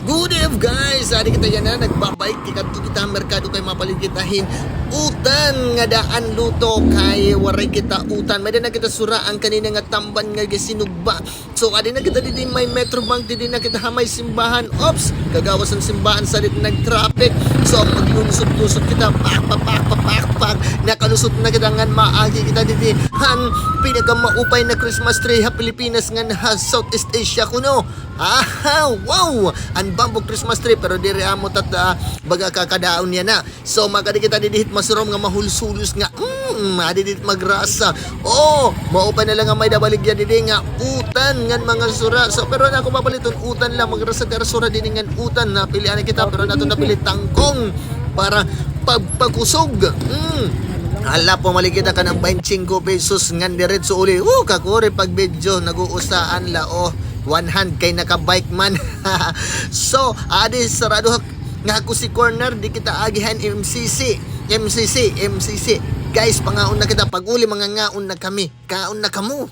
Good eve guys, ari kita yan na nagbabike kadto kita merkado kay mapaligitahin utan nga daan luto kay waray kita utan. May na kita sura ang kanina nga tamban nga gisinugba. So adi na kita didi may metro bank didi na kita hamay simbahan. Ops, kagawas ang simbahan sa nag-traffic. So maglusot-lusot kita pak nakalusot na kita ngan maagi kita didi han pinagamaupay na Christmas tree ha Pilipinas ngan ha Southeast Asia kuno. Wow! Ang bamboo Christmas tree pero diri amo tata baga kakadaon niya na. So magadi kita didihit masurom nga mahulsulos nga adidit magrasa. Maupay na lang nga may dabaligya didi nga utan ngan mga sura. So pero na ako mapaliton utan lang magrasa ka sura didi ngan utan na pilian kita pero nato napili tangkong para pagpakusog. Hala po malikita ka ng 25 pesos ngan diretso uli. Kakuri pag video nag-uusaan la 1 hand kay naka-bike man. So, adi sarado nga ako si corner di kita agihan MCC. Guys, pangaon na kita pag uli mga ngaon na kami. Kaon na kamo.